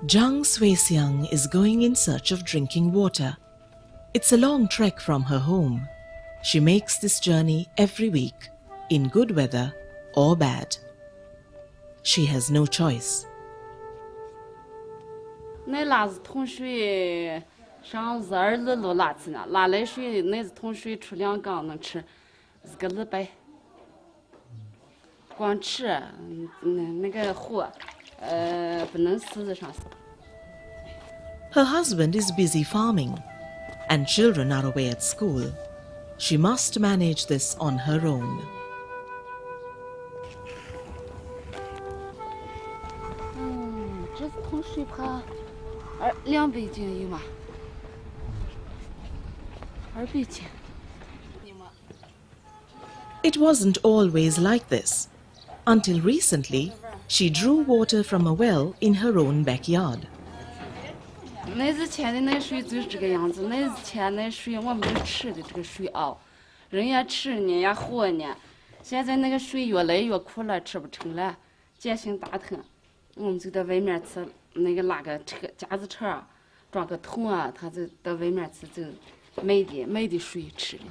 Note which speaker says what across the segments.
Speaker 1: Zhang Suixiang is going in search of drinking water. It's a long trek from her home. She makes this journey every week, in good weather or bad. She has no choice.
Speaker 2: 那拉是桶水上12路拉去呢，拉来水那是桶水出2缸能吃1个礼拜。光吃那个货不能死在上。
Speaker 1: Her husband is busy farming, and children are away at school. She must manage this on her own.
Speaker 2: 这桶水怕200斤有吗？200斤。
Speaker 1: It wasn't always like this. Until recently, she drew water from a well in her own backyard.
Speaker 2: 那之前的那水就是这个样子，那之前那水我们就吃的这个水熬，人家吃呢也喝呢。现在那个水越来越苦了，吃不成了，碱性大疼。我们就在外面吃，那个拉个车夹子车，装个桶啊，他就到外面去就买的水吃的。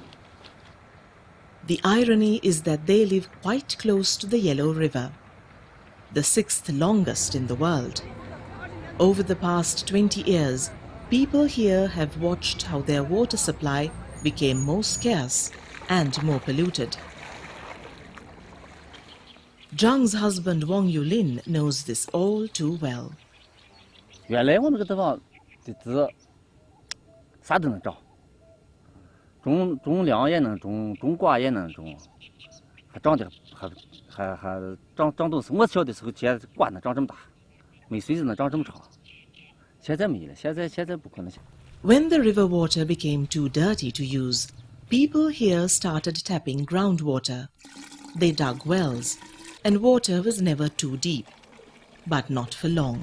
Speaker 1: The irony is that they live quite close to the Yellow River, the 6th longest in the world. Over the past 20 years, people here have watched how their water supply became more scarce and more polluted. Zhang's husband Wang Yulin knows this all too well.
Speaker 3: 原来我们这个地方的地啥都能长，种粮也能种，种瓜也能种，还长得还长东西。我小的时候，现在瓜能长这么大，没水就能长这么长。现在没了，现在不可能。
Speaker 1: When the river water became too dirty to use, people here started tapping groundwater. They dug wells, and water was never too deep, but not for long.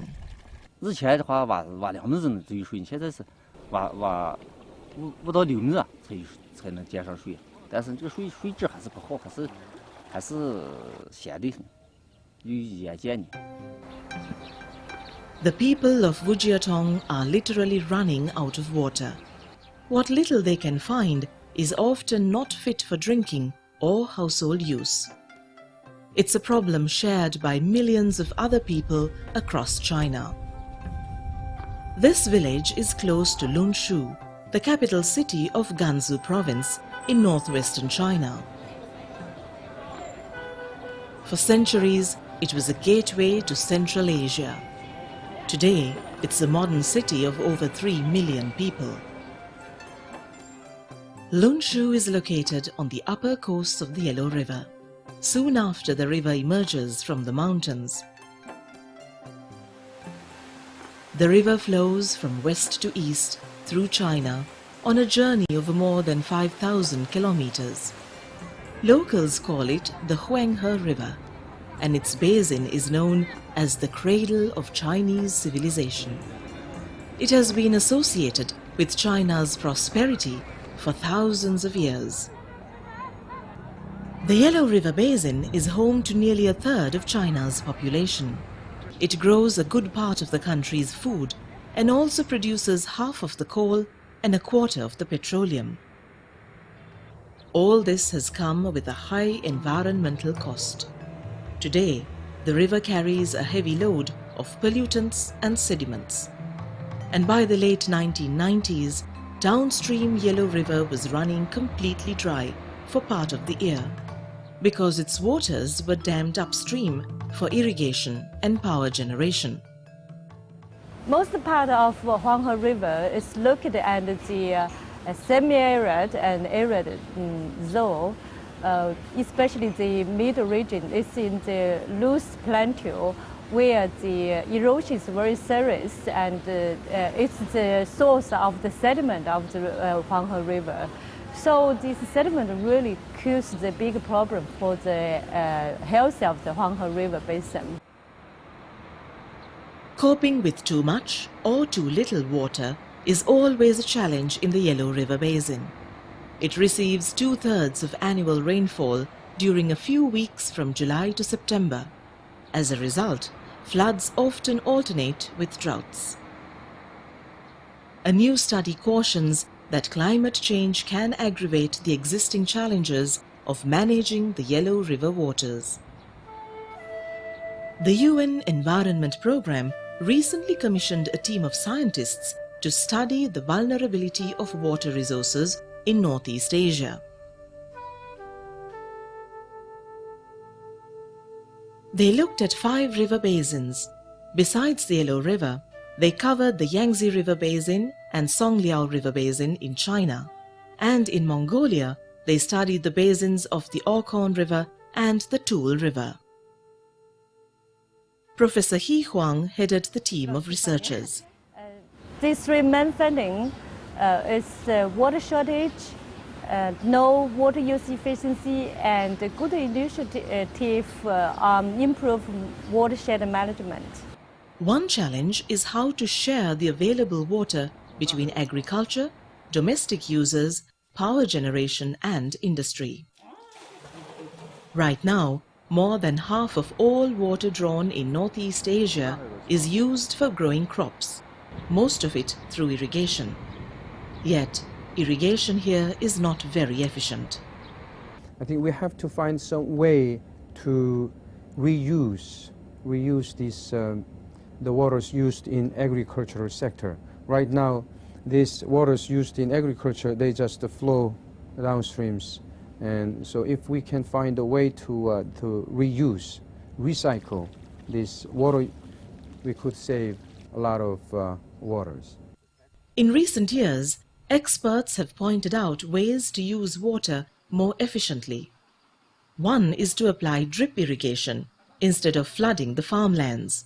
Speaker 3: 以前的话挖2米子就有水，现在是挖5到6米才能接上水，但是这个水质还是不好，还是咸的，有盐碱的。
Speaker 1: The people of Wujiatong are literally running out of water. What little they can find is often not fit for drinking or household use. It's a problem shared by millions of other people across China. This village is close to Lunshu, the capital city of Gansu province in northwestern China. For centuries, it was a gateway to Central Asia. Today, it's a modern city of over 3 million people. Lunshu is located on the upper coast of the Yellow River, soon after the river emerges from the mountains. The river flows from west to east through China on a journey of more than 5,000 kilometers. Locals call it the Huanghe River, and its basin is known as the cradle of Chinese civilization. It has been associated with China's prosperity for thousands of years. The Yellow River Basin is home to nearly a third of China's population. It grows a good part of the country's food and also produces half of the coal and a quarter of the petroleum. All this has come with a high environmental cost. Today, the river carries a heavy load of pollutants and sediments. And by the late 1990s, downstream Yellow River was running completely dry for part of the year, because its waters were dammed upstream for irrigation and power generation.
Speaker 4: Most part of Huanghe River is located under the semi-arid and arid zone, especially the middle region. It's in the loose plateau where the erosion is very serious, and it's the source of the sediment of the Huanghe River. So this sediment really causes the big problem for the health of the Huanghe River basin.
Speaker 1: Coping with too much or too little water is always a challenge in the Yellow River Basin. It receives 2/3 of annual rainfall during a few weeks from July to September. As a result, floods often alternate with droughts. A new study cautions that climate change can aggravate the existing challenges of managing the Yellow River waters. The UN Environment Programme recently commissioned a team of scientists to study the vulnerability of water resources in Northeast Asia. They looked at 5 river basins. Besides the Yellow River, they covered the Yangtze River Basin and Songliao River Basin in China, and in Mongolia they studied the basins of the Orkhon River and the Toul River. Professor He Huang headed the team of researchers.
Speaker 4: These 3 main findings is water shortage, no water use efficiency, and good initiative on improved watershed management.
Speaker 1: One challenge is how to share the available water between agriculture, domestic users, power generation and industry. Right now, more than half of all water drawn in Northeast Asia is used for growing crops, most of it through irrigation. Yet, irrigation here is not very efficient.
Speaker 5: I think we have to find some way to reuse these the waters used in agricultural sector. Right now, these waters used in agriculture, they just flow downstreams. And so if we can find a way to reuse, recycle this water, we could save a lot of waters.
Speaker 1: In recent years, experts have pointed out ways to use water more efficiently. One is to apply drip irrigation instead of flooding the farmlands.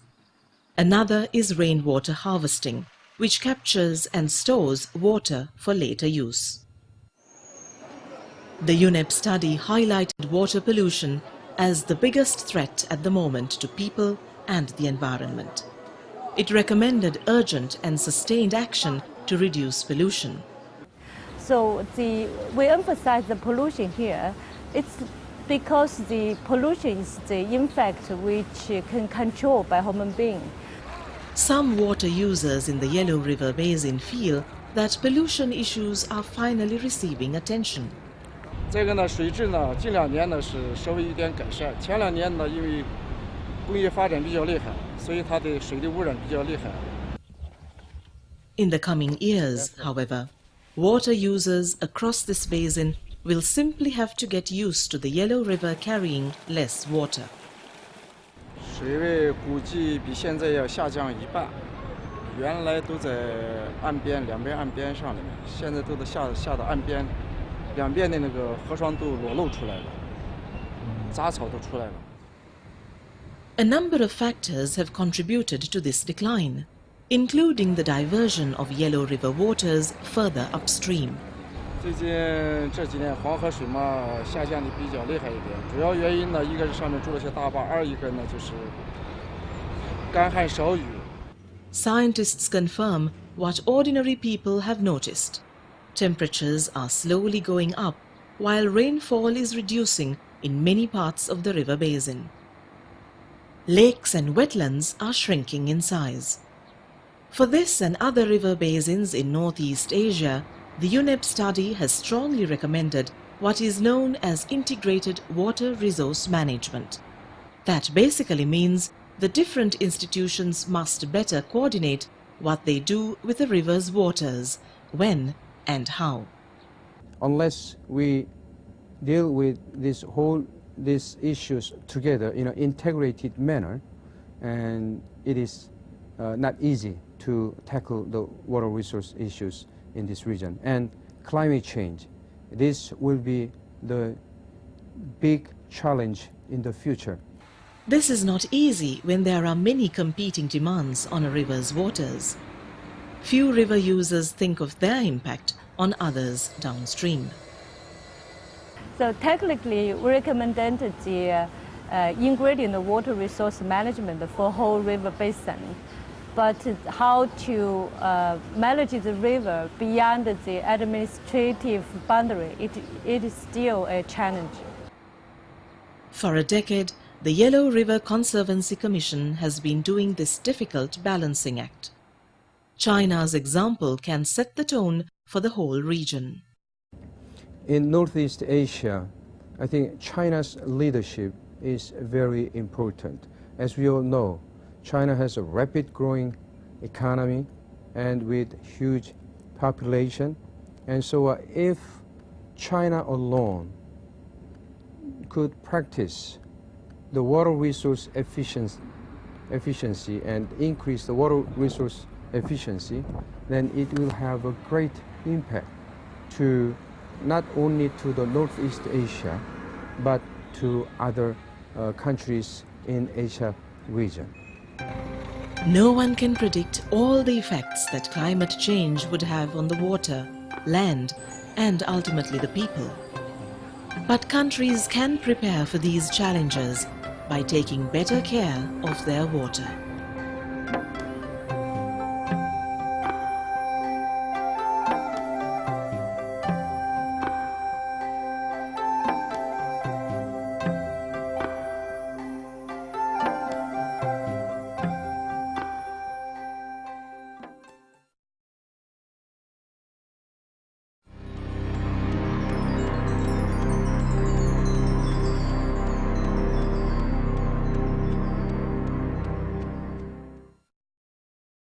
Speaker 1: Another is rainwater harvesting, which captures and stores water for later use. The UNEP study highlighted water pollution as the biggest threat at the moment to people and the environment. It recommended urgent and sustained action to reduce pollution.
Speaker 4: So we emphasize the pollution here. It's because the pollution is the impact which can control by human being.
Speaker 1: Some water users in the Yellow River Basin feel that pollution issues are finally receiving attention.
Speaker 6: 这个呢，水质呢，近2年呢是稍微有点改善。前2年呢，因为工业发展比较厉害，所以它的水的污染比较厉害。
Speaker 1: In the coming years, however, water users across this basin will simply have to get used to the Yellow River carrying less water.
Speaker 6: 水位估计比现在要下降1半，原来都在岸边两边岸边上里面，现在都得下到岸边，两边的那个河床都裸露出来了，杂草都出来了。
Speaker 1: A number of factors have contributed to this decline, including the diversion of Yellow River waters further upstream.
Speaker 6: 最近这几年黄河水嘛下降的比较厉害一点，主要原因呢，一个是上面筑了些大坝，二一个呢就是干旱少雨。
Speaker 1: Scientists confirm what ordinary people have noticed. Temperatures are slowly going up, while rainfall is reducing in many parts of the river basin. Lakes and wetlands are shrinking in size. For this and other river basins in Northeast Asia, the UNEP study has strongly recommended what is known as integrated water resource management. That basically means the different institutions must better coordinate what they do with the river's waters, when and how.
Speaker 5: Unless we deal with these issues together in an integrated manner, and it is not easy to tackle the water resource issues in this region. And climate change, this will be the big challenge in the future.
Speaker 1: This is not easy when there are many competing demands on a river's waters. Few river users think of their impact on others downstream.
Speaker 4: So technically, we recommended the ingredient water resource management for whole river basin. But how to manage the river beyond the administrative boundary, it is still a challenge.
Speaker 1: For a decade, the Yellow River Conservancy Commission has been doing this difficult balancing act. China's example can set the tone for the whole region.
Speaker 5: In Northeast Asia, I think China's leadership is very important. As we all know, China has a rapid growing economy and with huge population. And so if China alone could practice the water resource efficiency and increase the water resource efficiency, then it will have a great impact to not only to the Northeast Asia, but to other countries in Asia region.
Speaker 1: No one can predict all the effects that climate change would have on the water, land, and ultimately the people. But countries can prepare for these challenges by taking better care of their water.